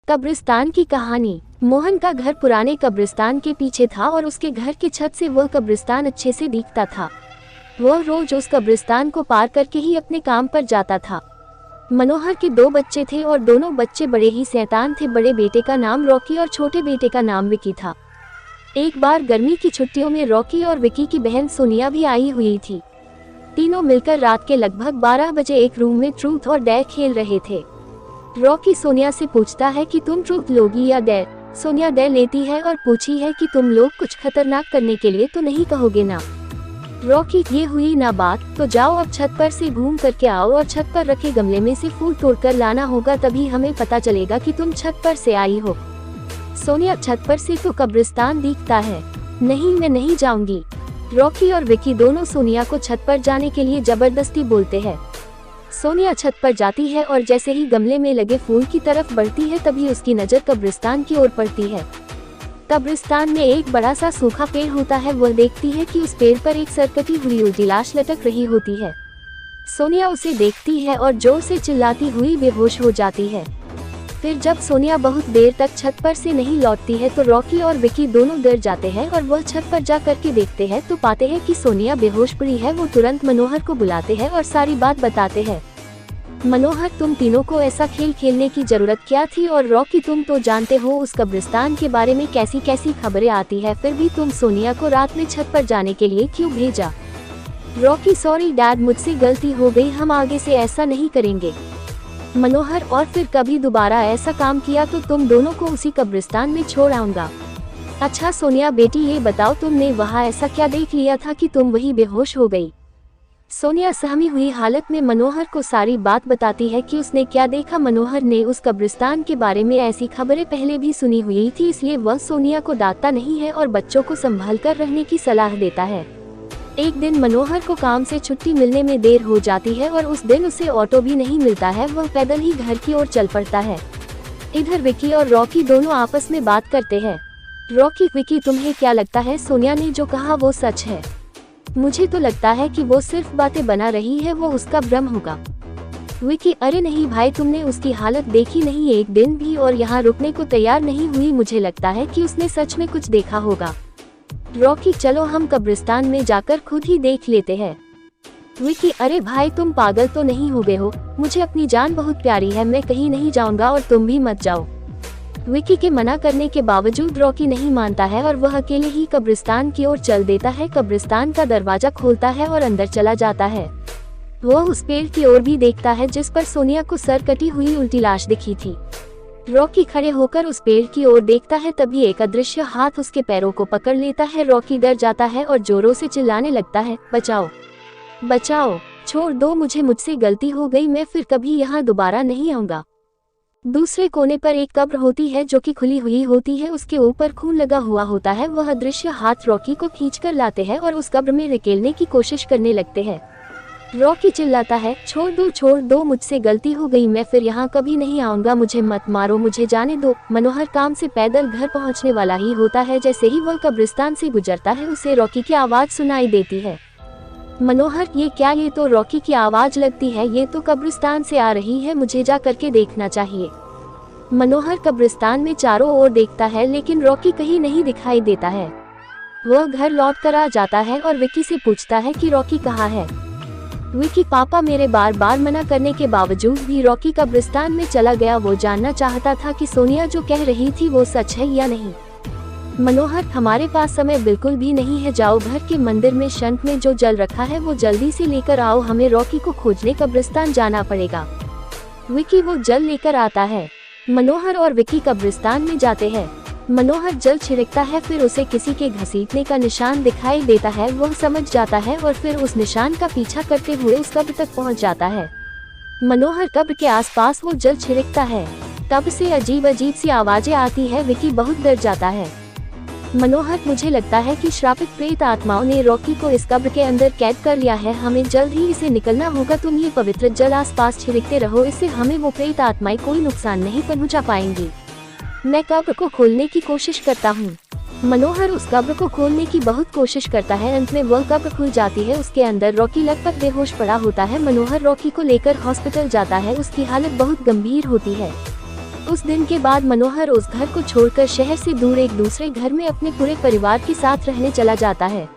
कब्रिस्तान की कहानी। मोहन का घर पुराने कब्रिस्तान के पीछे था और उसके घर की छत से वह कब्रिस्तान अच्छे से दिखता था। वह रोज उस कब्रिस्तान को पार करके ही अपने काम पर जाता था। मनोहर के 2 बच्चे थे और दोनों बच्चे बड़े ही शैतान थे। बड़े बेटे का नाम रॉकी और छोटे बेटे का नाम विकी था। एक बार गर्मी की छुट्टियों में रॉकी और विकी की बहन सोनिया भी आई हुई थी। तीनों मिलकर रात के लगभग 12 बजे एक रूम में ट्रूथ और डेयर खेल रहे थे। रॉकी सोनिया से पूछता है कि तुम ट्रूथ लोगी या डेयर। सोनिया डेयर लेती है और पूछी है कि तुम लोग कुछ खतरनाक करने के लिए तो नहीं कहोगे ना। रॉकी, ये हुई ना बात, तो जाओ अब छत पर से घूम करके आओ और छत पर रखे गमले में से फूल तोड़कर लाना होगा, तभी हमें पता चलेगा कि तुम छत पर से आई हो। सोनिया, छत पर से तो कब्रिस्तान दिखता है। नहीं, मैं नहीं जाऊंगी। रॉकी और विकी दोनों सोनिया को छत पर जाने के लिए जबरदस्ती बोलते हैं। सोनिया छत पर जाती है और जैसे ही गमले में लगे फूल की तरफ बढ़ती है तभी उसकी नजर कब्रिस्तान की ओर पड़ती है। कब्रिस्तान में एक बड़ा सा सूखा पेड़ होता है। वह देखती है कि उस पेड़ पर एक सरकती हुई उल्टी लाश लटक रही होती है। सोनिया उसे देखती है और जोर से चिल्लाती हुई बेहोश हो जाती है। फिर जब सोनिया बहुत देर तक छत पर से नहीं लौटती है तो रॉकी और विकी दोनों डर जाते हैं और वह छत पर जा करके देखते हैं तो पाते हैं कि सोनिया बेहोश पड़ी है। वो तुरंत मनोहर को बुलाते हैं और सारी बात बताते हैं। मनोहर, तुम तीनों को ऐसा खेल खेलने की जरूरत क्या थी? और रॉकी, तुम तो जानते हो उस कब्रिस्तान के बारे में कैसी कैसी खबरें आती है, फिर भी तुम सोनिया को रात में छत पर जाने के लिए क्यों भेजा? रॉकी, सॉरी डैड, मुझसे गलती हो गई, हम आगे से ऐसा नहीं करेंगे। मनोहर, और फिर कभी दोबारा ऐसा काम किया तो तुम दोनों को उसी कब्रिस्तान में छोड़ आऊंगा। अच्छा सोनिया बेटी, ये बताओ तुमने वहाँ ऐसा क्या देख लिया था कि तुम वही बेहोश हो गई? सोनिया सहमी हुई हालत में मनोहर को सारी बात बताती है कि उसने क्या देखा। मनोहर ने उस कब्रिस्तान के बारे में ऐसी खबरें पहले भी सुनी हुई थी, इसलिए वह सोनिया को डांटता नहीं है और बच्चों को संभाल कर रहने की सलाह देता है। एक दिन मनोहर को काम से छुट्टी मिलने में देर हो जाती है और उस दिन उसे ऑटो भी नहीं मिलता है। वह पैदल ही घर की ओर चल पड़ता है। इधर विकी और रॉकी दोनों आपस में बात करते हैं। रॉकी, विकी, तुम्हें क्या लगता है सोनिया ने जो कहा वो सच है? मुझे तो लगता है कि वो सिर्फ बातें बना रही है, वो उसका भ्रम होगा। विकी, अरे नहीं भाई, तुमने उसकी हालत देखी नहीं एक दिन भी, और यहाँ रुकने को तैयार नहीं हुई। मुझे लगता है कि उसने सच में कुछ देखा होगा। रॉकी, चलो हम कब्रिस्तान में जाकर खुद ही देख लेते हैं। विकी, अरे भाई तुम पागल तो नहीं हो गए हो? मुझे अपनी जान बहुत प्यारी है, मैं कहीं नहीं जाऊंगा और तुम भी मत जाओ। विकी के मना करने के बावजूद रॉकी नहीं मानता है और वह अकेले ही कब्रिस्तान की ओर चल देता है। कब्रिस्तान का दरवाजा खोलता है और अंदर चला जाता है। वह उस पेड़ की ओर भी देखता है जिस पर सोनिया को सर कटी हुई उल्टी लाश दिखी थी। रॉकी खड़े होकर उस पेड़ की ओर देखता है, तभी एक अदृश्य हाथ उसके पैरों को पकड़ लेता है। रॉकी डर जाता है और जोरों से चिल्लाने लगता है, बचाओ बचाओ, छोड़ दो मुझे, मुझसे गलती हो गई, मैं फिर कभी यहाँ दोबारा नहीं आऊंगा। दूसरे कोने पर एक कब्र होती है जो कि खुली हुई होती है, उसके ऊपर खून लगा हुआ होता है। वह अदृश्य हाथ रॉकी को खींचकर लाते हैं और उस कब्र में धकेलने की कोशिश करने लगते हैं। रॉकी चिल्लाता है, छोड़ दो, मुझसे गलती हो गई, मैं फिर यहाँ कभी नहीं आऊंगा, मुझे मत मारो, मुझे जाने दो। मनोहर काम से पैदल घर पहुँचने वाला ही होता है। जैसे ही वह कब्रिस्तान से गुजरता है उसे रॉकी की आवाज सुनाई देती है। मनोहर, ये क्या? ये तो रॉकी की आवाज लगती है, ये तो कब्रिस्तान से आ रही है, मुझे जा करके देखना चाहिए। मनोहर कब्रिस्तान में चारों ओर देखता है लेकिन रॉकी कहीं नहीं दिखाई देता है। वह घर लौट कर आ जाता है और विकी से पूछता है कि रॉकी कहाँ है। विकी, पापा मेरे बार बार मना करने के बावजूद भी रॉकी कब्रिस्तान में चला गया। वो जानना चाहता था कि सोनिया जो कह रही थी वो सच है या नहीं। मनोहर, हमारे पास समय बिल्कुल भी नहीं है, जाओ घर के मंदिर में शंख में जो जल रखा है वो जल्दी से लेकर आओ, हमें रॉकी को खोजने कब्रिस्तान जाना पड़ेगा। विकी वो जल लेकर आता है। मनोहर और विकी कब्रिस्तान में जाते हैं। मनोहर जल छिड़कता है, फिर उसे किसी के घसीटने का निशान दिखाई देता है। वह समझ जाता है और फिर उस निशान का पीछा करते हुए उस कब्र तक पहुंच जाता है। मनोहर कब्र के आसपास वो जल छिड़कता है, तब से अजीब अजीब सी आवाजें आती है। विकी बहुत डर जाता है। मनोहर, मुझे लगता है कि श्रापित प्रेत आत्माओं ने रॉकी को इस कब्र के अंदर कैद कर लिया है, हमें जल्द ही इसे निकलना होगा। तुम ये पवित्र जल आसपास छिड़कते रहो, इससे हमें वो प्रेत आत्माएं कोई नुकसान नहीं पहुंचा पाएंगी। मैं कब्र को खोलने की कोशिश करता हूँ। मनोहर उस कब्र को खोलने की बहुत कोशिश करता है। अंत में वह कब्र खुल जाती है। उसके अंदर रॉकी लगभग बेहोश पड़ा होता है। मनोहर रॉकी को लेकर हॉस्पिटल जाता है। उसकी हालत बहुत गंभीर होती है। उस दिन के बाद मनोहर उस घर को छोड़कर शहर से दूर एक दूसरे घर में अपने पूरे परिवार के साथ रहने चला जाता है।